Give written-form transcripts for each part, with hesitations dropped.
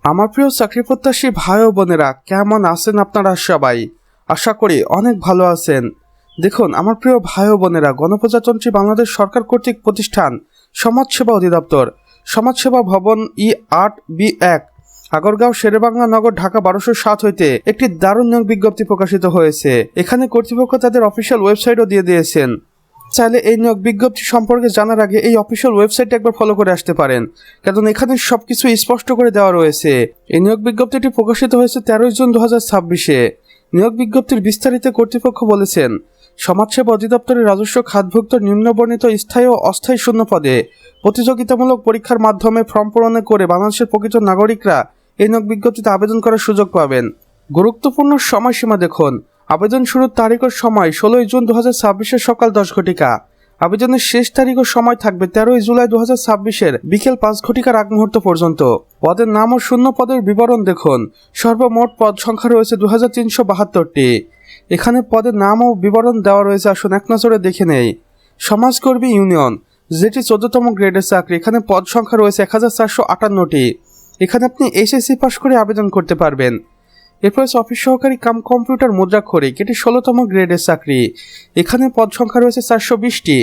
আমার প্রিয় চাকরি প্রত্যাশী ভাই ও বোনেরা, কেমন আছেন আপনারা সবাই? আশা করি অনেক ভালো আছেন। দেখুন আমার প্রিয় ভাই ও বোনেরা, গণপ্রজাতন্ত্রী বাংলাদেশ সরকার কর্তৃক প্রতিষ্ঠান সমাজসেবা অধিদপ্তর, সমাজসেবা ভবন ই8B1, আগরগাঁও শেরেবাংলা নগর, ঢাকা 1207 হইতে একটি দারুণ নিয়োগ বিজ্ঞপ্তি প্রকাশিত হয়েছে। এখানে কর্তৃপক্ষ তাদের অফিসিয়াল ওয়েবসাইটও দিয়ে দিয়েছেন। চাইলে এই নিয়োগ বিজ্ঞপ্তি সম্পর্কে জানার আগে এই অফিসিয়াল ওয়েবসাইটটা একবার ফলো করে আসতে পারেন, কারণ এখানে সবকিছু স্পষ্ট করে দেওয়া রয়েছে। এই নিয়োগ বিজ্ঞপ্তিটি প্রকাশিত হয়েছে 13 জুন 2026-এ। নিয়োগ বিজ্ঞপ্তির বিস্তারিত কর্তৃপক্ষ বলেছেন, সমাজসেবা অধিদপ্তরের রাজস্ব খাতভুক্ত নিম্নবর্ণিত স্থায়ী ও অস্থায়ী শূন্য পদে প্রতিযোগিতামূলক পরীক্ষার মাধ্যমে ফর্ম পূরণ করে বাংলাদেশের প্রকৃত নাগরিকরা এই নিয়োগ বিজ্ঞপ্তিতে আবেদন করার সুযোগ পাবেন। গুরুত্বপূর্ণ সময়সীমা দেখুন। আবেদন শুরুর তারিখ ও সময় 16 জুন 2026-এর সকাল 10 ঘটিকা। আবেদনের শেষ তারিখ ও সময় থাকবে 13 জুলাই 2026-এর বিকেল 5 ঘটিকার আগ মুহূর্ত পর্যন্ত। পদের নাম ও শূন্য পদের বিবরণ দেখুন। সর্বমোট পদ সংখ্যা রয়েছে 2372টি। এখানে পদের নাম ও বিবরণ দেওয়া রয়েছে, আসুন এক নজরে দেখে নেই। সমাজকর্মী ইউনিয়ন, যেটি 14তম গ্রেডের চাকরি, এখানে পদ সংখ্যা রয়েছে 1458টি। এখানে আপনি এসএসসি পাস করে আবেদন করতে পারবেন। এরপর অফিস সহকারী কাম কম্পিউটার মুদ্রাক্ষরিক, এটি 16তম গ্রেডের চাকরি, এখানে পদ সংখ্যা রয়েছে 420টি।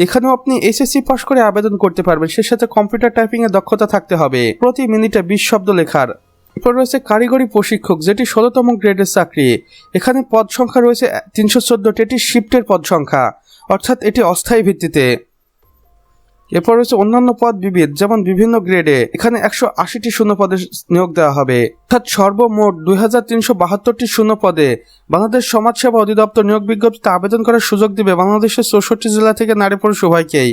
এখানেও আপনি এসএসসি পাস করে আবেদন করতে পারবেন, সে সাথে কম্পিউটার টাইপিং এর দক্ষতা থাকতে হবে, প্রতি মিনিটে 20 শব্দ লেখার। এরপর রয়েছে কারিগরি প্রশিক্ষক, যেটি 16তম গ্রেডের চাকরি, এখানে পদ সংখ্যা রয়েছে 314টি। এটি শিফটের পদ সংখ্যা, অর্থাৎ এটি অস্থায়ী ভিত্তিতে। এরপর রয়েছে অন্যান্য পদ বিবিধ, যেমন বিভিন্ন গ্রেডে, এখানে 180টি শূন্য পদে নিয়োগ দেওয়া হবে, অর্থাৎ সর্বমোট 2372টি শূন্য পদে বাংলাদেশ সমাজসেবা অধিদপ্তর নিয়োগ বিজ্ঞপ্তিতে আবেদন করার সুযোগ দিবে বাংলাদেশের 64 জেলা থেকে নারী পুরুষ উভয়কেই।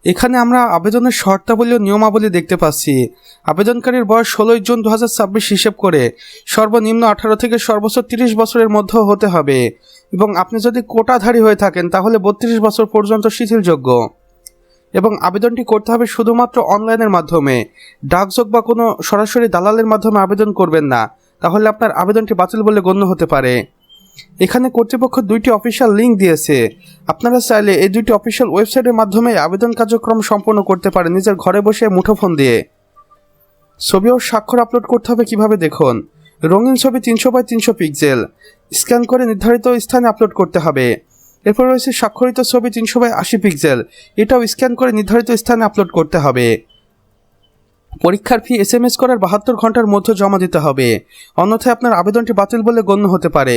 এখানে আমরা আবেদনের শর্তাবলী ও নিয়মাবলী দেখতে পাচ্ছি। আবেদনকারীর বয়স 16 জুন 2026 হিসেব করে সর্বনিম্ন 18 থেকে সর্বোচ্চ 30 বছরের মধ্যে হতে হবে, এবং আপনি যদি কোটাধারী হয়ে থাকেন তাহলে 32 বছর পর্যন্ত শিথিলযোগ্য। এবং আবেদনটি করতে হবে শুধুমাত্র অনলাইনের মাধ্যমে, ডাকযোগ বা কোনো সরাসরি দালালের মাধ্যমে আবেদন করবেন না, তাহলে আপনার আবেদনটি বাতিল বলে গণ্য হতে পারে। এখানে কর্তৃপক্ষ 2টি অফিসিয়াল লিঙ্ক দিয়েছে। আপনারা চাইলে এই 2টি অফিসিয়াল ওয়েবসাইটের মাধ্যমে আবেদন কার্যক্রম সম্পন্ন করতে পারেন নিজের ঘরে বসে মুঠোফোন দিয়ে। ছবি ও স্বাক্ষর আপলোড করতে হবে কিভাবে দেখুন। রঙিন ছবি 300x300 পিক্সেল স্ক্যান করে নির্ধারিত স্থানে আপলোড করতে হবে। এরপর রয়েছে স্বাক্ষরিত ছবি 300x80 পিক্সেল, এটাও স্ক্যান করে নির্ধারিত স্থানে আপলোড করতে হবে। পরীক্ষার ফি SMS করার 72 ঘন্টার মধ্যে জমা দিতে হবে, অন্যথায় আপনার আবেদনটি বাতিল বলে গণ্য হতে পারে।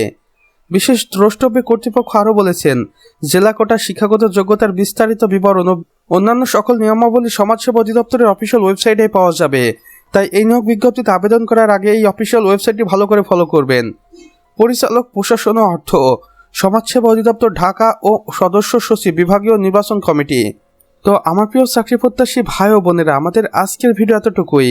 বিশেষ দ্রষ্টব্যে কর্তৃপক্ষ আরও বলেছেন, জেলা কোটা, শিক্ষাগত যোগ্যতার বিস্তারিত বিবরণ ও অন্যান্য সকল নিয়মাবলী সমাজসেবা অধিদপ্তরের অফিসিয়াল ওয়েবসাইটে পাওয়া যাবে। তাই এই নিয়োগ বিজ্ঞপ্তিতে আবেদন করার আগে এই অফিসিয়াল ওয়েবসাইটটি ভালো করে ফলো করবেন। পরিচালক, প্রশাসন ও অর্থ, সমাজসেবা অধিদপ্তর, ঢাকা ও সদস্য সচিব, বিভাগীয় নির্বাচন কমিটি। তো আমার প্রিয় চাকরি প্রত্যাশী ভাই ও বোনেরা, আমাদের আজকের ভিডিও এতটুকুই।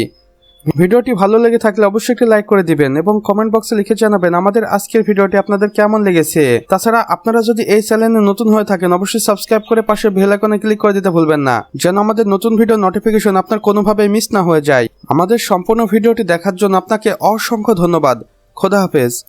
ভিডিওটি ভালো লেগে থাকলে অবশ্যই একটি লাইক করে দিবেন এবং কমেন্ট বক্সে লিখে জানাবেন আমাদের আজকের ভিডিওটি আপনাদের কেমন লেগেছে। তাছাড়া আপনারা যদি এই চ্যানেলে নতুন হয়ে থাকেন অবশ্যই সাবস্ক্রাইব করে পাশে বেল আইকনে ক্লিক করে দিতে ভুলবেন না, যেন আমাদের নতুন ভিডিও নোটিফিকেশন আপনার কোনোভাবেই মিস না হয়ে যায়। আমাদের সম্পূর্ণ ভিডিওটি দেখার জন্য আপনাকে অসংখ্য ধন্যবাদ। খোদা হাফেজ।